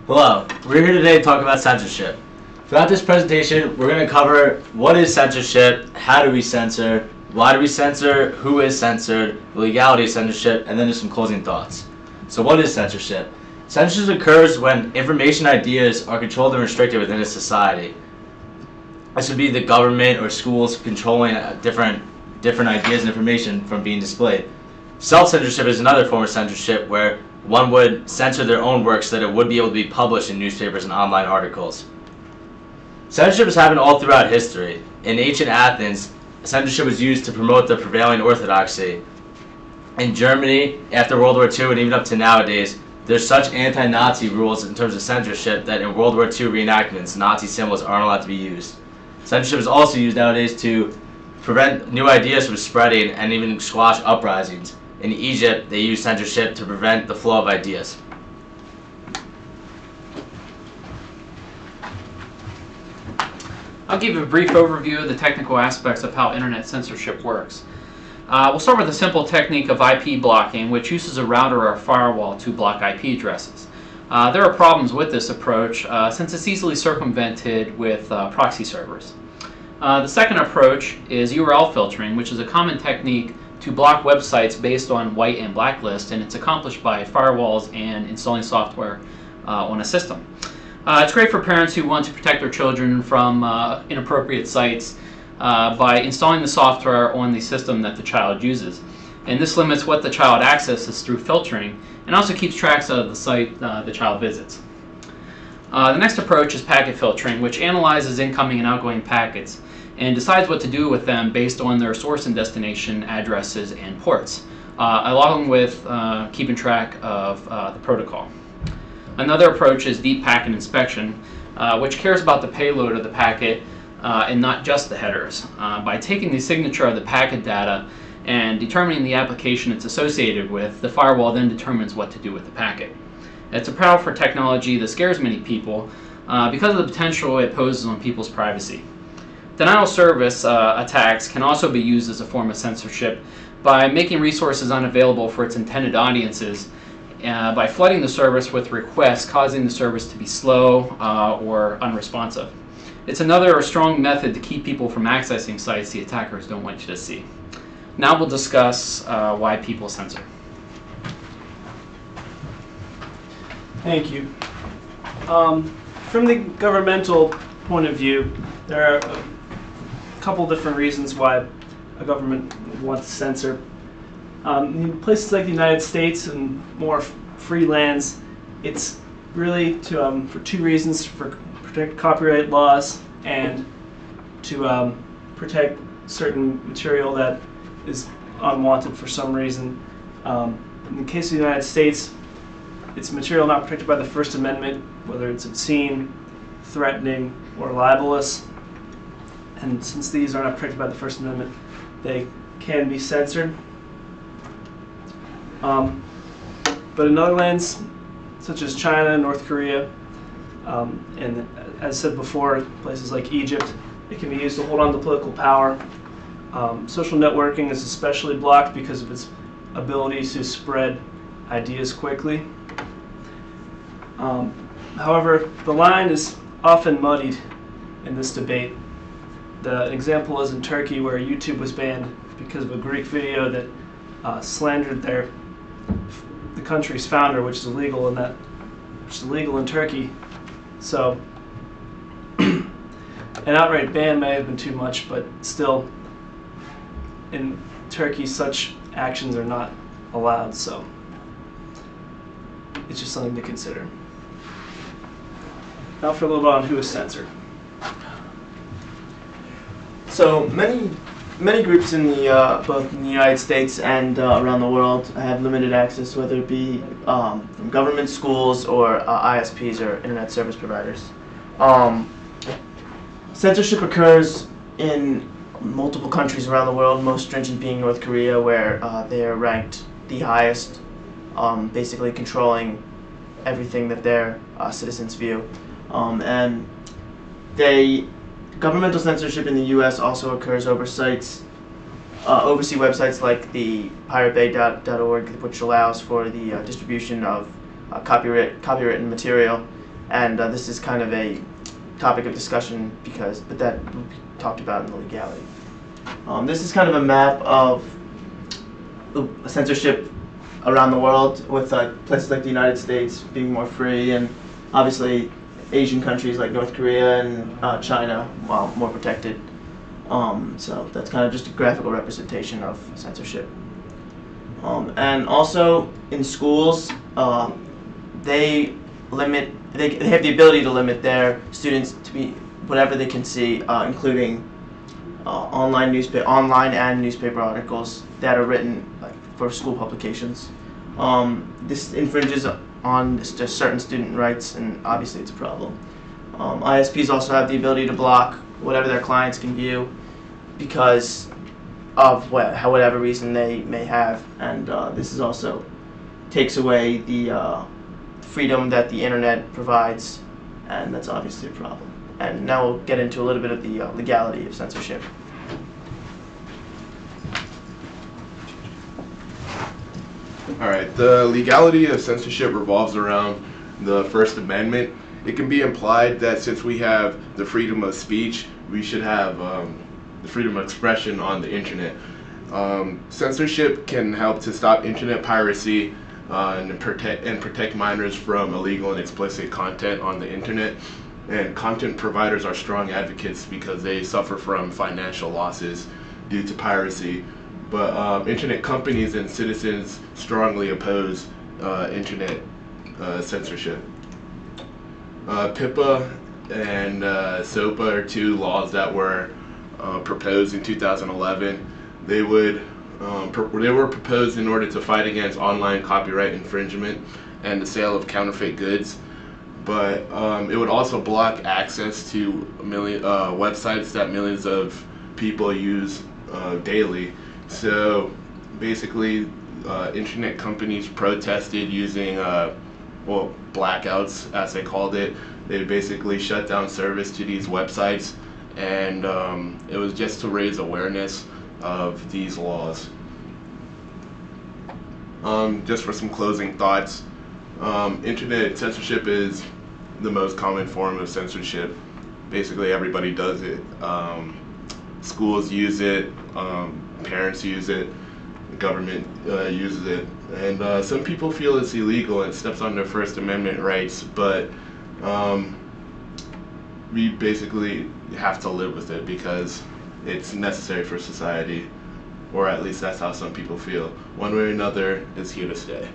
Hello, we're here today to talk about censorship. Throughout this presentation, we're going to cover what is censorship, how do we censor, why do we censor, who is censored, the legality of censorship, and then just some closing thoughts. So what is censorship? Censorship occurs when information ideas are controlled and restricted within a society. This would be the government or schools controlling different ideas and information from being displayed. Self-censorship is another form of censorship where one would censor their own work so that it would be able to be published in newspapers and online articles. Censorship has happened all throughout history. In ancient Athens, censorship was used to promote the prevailing orthodoxy. In Germany, after World War II and even up to nowadays, there's such anti-Nazi rules in terms of censorship that in World War II reenactments, Nazi symbols aren't allowed to be used. Censorship is also used nowadays to prevent new ideas from spreading and even squash uprisings. In Egypt, they use censorship to prevent the flow of ideas. I'll give you a brief overview of the technical aspects of how internet censorship works. We'll start with a simple technique of IP blocking, which uses a router or a firewall to block IP addresses. There are problems with this approach since it's easily circumvented with proxy servers. The second approach is URL filtering, which is a common technique to block websites based on white and blacklist, and it's accomplished by firewalls and installing software on a system. It's great for parents who want to protect their children from inappropriate sites by installing the software on the system that the child uses. And this limits what the child accesses through filtering and also keeps track of the site the child visits. The next approach is packet filtering, which analyzes incoming and outgoing packets and decides what to do with them based on their source and destination addresses and ports, along with keeping track of the protocol. Another approach is deep packet inspection, which cares about the payload of the packet and not just the headers. By taking the signature of the packet data and determining the application it's associated with, the firewall then determines what to do with the packet. It's a powerful technology that scares many people because of the potential it poses on people's privacy. Denial of service attacks can also be used as a form of censorship by making resources unavailable for its intended audiences, by flooding the service with requests, causing the service to be slow or unresponsive. It's another strong method to keep people from accessing sites the attackers don't want you to see. Now we'll discuss why people censor. Thank you. From the governmental point of view, there are a couple different reasons why a government would want to censor. In places like the United States and more free lands, it's really to, for two reasons: for protect copyright laws and to protect certain material that is unwanted for some reason. In the case of the United States, it's material not protected by the First Amendment, whether it's obscene, threatening, or libelous. And since these are not protected by the First Amendment, they can be censored. But in other lands, such as China, North Korea, and as said before, places like Egypt, it can be used to hold on to political power. Social networking is especially blocked because of its ability to spread ideas quickly. However, the line is often muddied in this debate. The example is in Turkey, where YouTube was banned because of a Greek video that slandered the country's founder, which is illegal in Turkey. So an outright ban may have been too much, but still, in Turkey, such actions are not allowed. So it's just something to consider. Now for a little bit on who is censored. So many groups in the both in the United States and around the world have limited access, whether it be from government, schools, or ISPs or internet service providers. Censorship occurs in multiple countries around the world, most stringent being North Korea, where they are ranked the highest, basically controlling everything that their citizens view. And governmental censorship in the U.S. also occurs over sites, oversee websites like the piratebay.org, which allows for the distribution of copywritten material, and this is kind of a topic of discussion but that will be talked about in the legality. This is kind of a map of censorship around the world, with places like the United States being more free, and obviously Asian countries like North Korea and China more protected. So that's kind of just a graphical representation of censorship. And also in schools, they have the ability to limit their students to be whatever they can see, including online and newspaper articles that are written for school publications. This infringes on certain student rights, and obviously it's a problem. ISPs also have the ability to block whatever their clients can view because of whatever reason they may have, and this is also takes away the freedom that the internet provides, and that's obviously a problem. And now we'll get into a little bit of the legality of censorship. Alright, the legality of censorship revolves around the First Amendment. It can be implied that since we have the freedom of speech, we should have the freedom of expression on the internet. Censorship can help to stop internet piracy and protect minors from illegal and explicit content on the internet. And content providers are strong advocates because they suffer from financial losses due to piracy. But internet companies and citizens strongly oppose internet censorship. PIPA and SOPA are two laws that were proposed in 2011. They were proposed in order to fight against online copyright infringement and the sale of counterfeit goods. But it would also block access to websites that millions of people use daily. So basically, internet companies protested using blackouts, as they called it. They basically shut down service to these websites, and it was just to raise awareness of these laws. Just for some closing thoughts, internet censorship is the most common form of censorship. Basically everybody does it. Schools use it, parents use it, the government uses it, and some people feel it's illegal and steps on their First Amendment rights, but we basically have to live with it because it's necessary for society, or at least that's how some people feel. One way or another, it's here to stay.